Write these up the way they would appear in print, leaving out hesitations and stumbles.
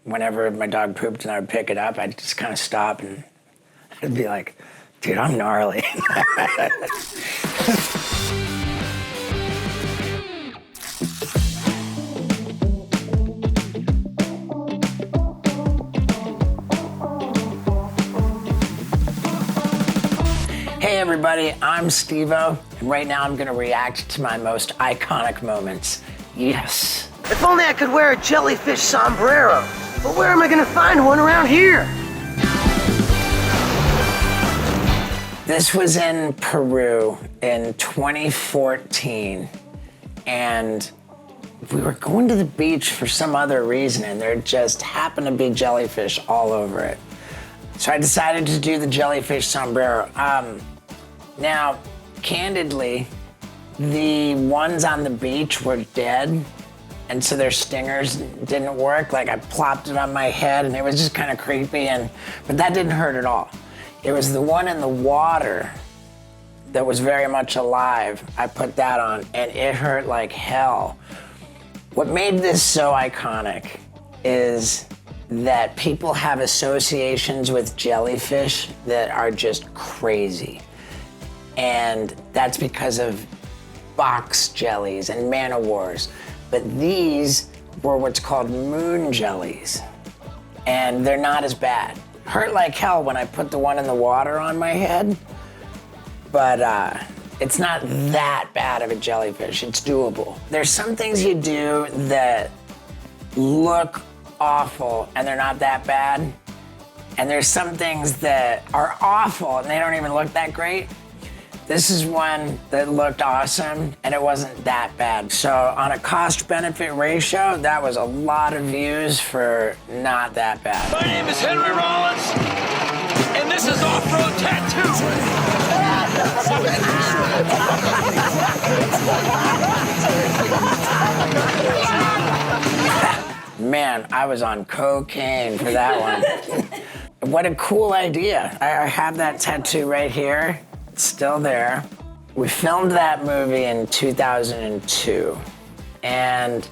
whenever my dog pooped and I would pick it up, I'd just kind of stop and I'd be like, dude, I'm gnarly. Hey everybody, I'm Steve-O, and right now I'm gonna react to my most iconic moments. Yes. If only I could wear a jellyfish sombrero, but where am I gonna find one around here? This was in Peru in 2014, and we were going to the beach for some other reason, and there just happened to be jellyfish all over it. So I decided to do the jellyfish sombrero. Now, candidly, the ones on the beach were dead, and so their stingers didn't work. Like, I plopped it on my head, and it was just kind of creepy, but that didn't hurt at all. It was the one in the water that was very much alive. I put that on, and it hurt like hell. What made this so iconic is that people have associations with jellyfish that are just crazy. And that's because of box jellies and man-o'-wars. But these were what's called moon jellies. And they're not as bad. Hurt like hell when I put the one in the water on my head, but it's not that bad of a jellyfish. It's doable. There's some things you do that look awful and they're not that bad. And there's some things that are awful and they don't even look that great. This is one that looked awesome and it wasn't that bad. So on a cost-benefit ratio, that was a lot of views for not that bad. My name is Henry Rollins, and this is Off-Road Tattoo. Man, I was on cocaine for that one. What a cool idea. I have that tattoo right here. It's still there. We filmed that movie in 2002. And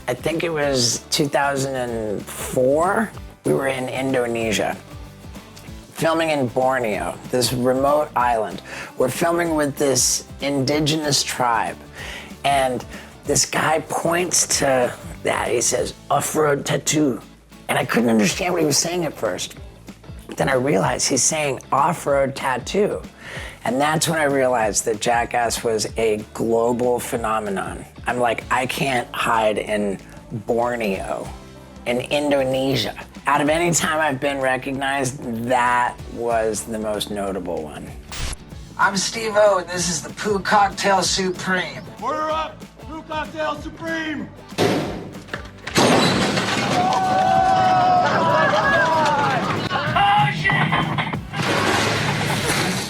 I think it was 2004. We were in Indonesia, filming in Borneo, this remote island. We're filming with this indigenous tribe. And this guy points to that. He says, off-road tattoo. And I couldn't understand what he was saying at first. Then I realized he's saying off-road tattoo. And that's when I realized that Jackass was a global phenomenon. I'm like, I can't hide in Borneo, in Indonesia. Out of any time I've been recognized, that was the most notable one. I'm Steve-O, and this is the Poo Cocktail Supreme. Order up, Poo Cocktail Supreme.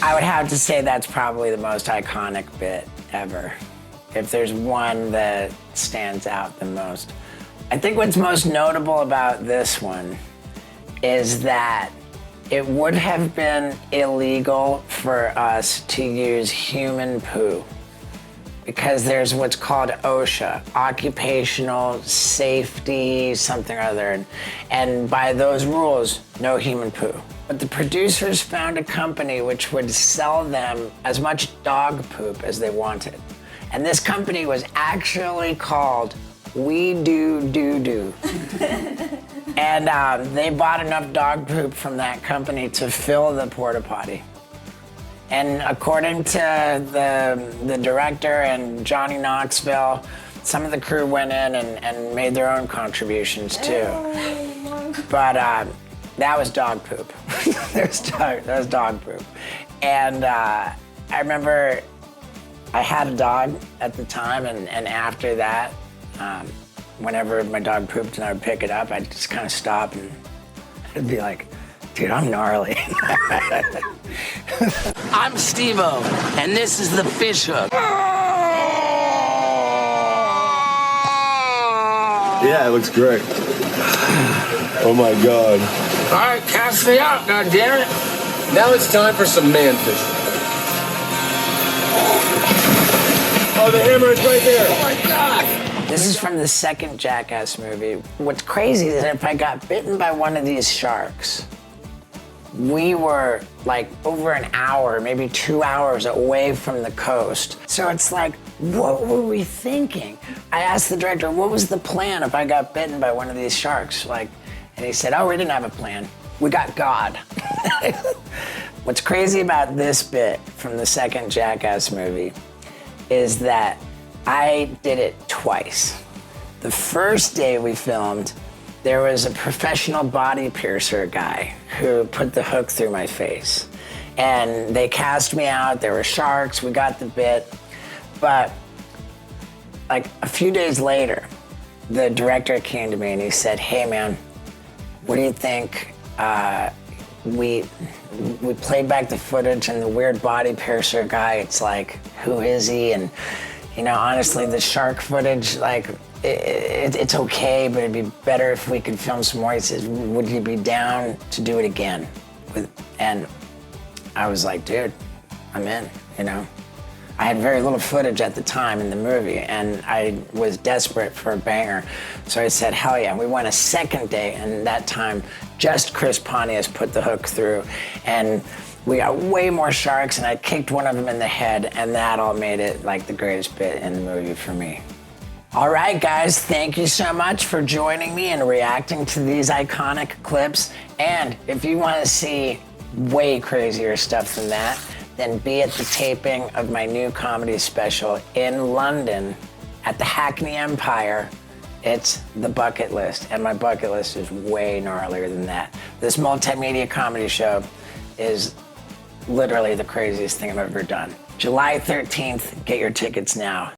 I would have to say that's probably the most iconic bit ever. If there's one that stands out the most. I think what's most notable about this one is that it would have been illegal for us to use human poo because there's what's called OSHA, Occupational Safety something or other, and by those rules, no human poo. But the producers found a company which would sell them as much dog poop as they wanted. And this company was actually called We Do Doo Doo. And they bought enough dog poop from that company to fill the porta potty. And according to the director and Johnny Knoxville, some of the crew went in and made their own contributions too. But that was dog poop. that was dog poop. And I remember I had a dog at the time, and after that, whenever my dog pooped and I would pick it up, I'd just kind of stop and I'd be like, dude, I'm gnarly. I'm Steve-O, and this is the fish hook. Yeah, it looks great. Oh my God. All right, cast me out, goddammit. Now it's time for some man fishing. Oh, the hammer is right there. Oh my God. This is from the second Jackass movie. What's crazy is that if I got bitten by one of these sharks, we were like over an hour, maybe 2 hours away from the coast. So it's like, what were we thinking? I asked the director, what was the plan if I got bitten by one of these sharks? Like, and he said, oh, we didn't have a plan. We got God. What's crazy about this bit from the second Jackass movie is that I did it twice. The first day we filmed, there was a professional body piercer guy who put the hook through my face. And they cast me out, there were sharks, we got the bit. But like a few days later, the director came to me and he said, hey man, what do you think? We played back the footage and the weird body piercer guy, it's like, who is he? And you know, honestly, the shark footage, like, it's okay, but it'd be better if we could film some more. He says, would you be down to do it again? And I was like, dude, I'm in, you know? I had very little footage at the time in the movie, and I was desperate for a banger. So I said, hell yeah. We went a second day, and that time, just Chris Pontius put the hook through, and we got way more sharks, and I kicked one of them in the head, and that all made it like the greatest bit in the movie for me. All right, guys, thank you so much for joining me and reacting to these iconic clips. And if you want to see way crazier stuff than that, then be at the taping of my new comedy special in London at the Hackney Empire. It's The Bucket List, and my bucket list is way gnarlier than that. This multimedia comedy show is literally the craziest thing I've ever done. July 13th, get your tickets now.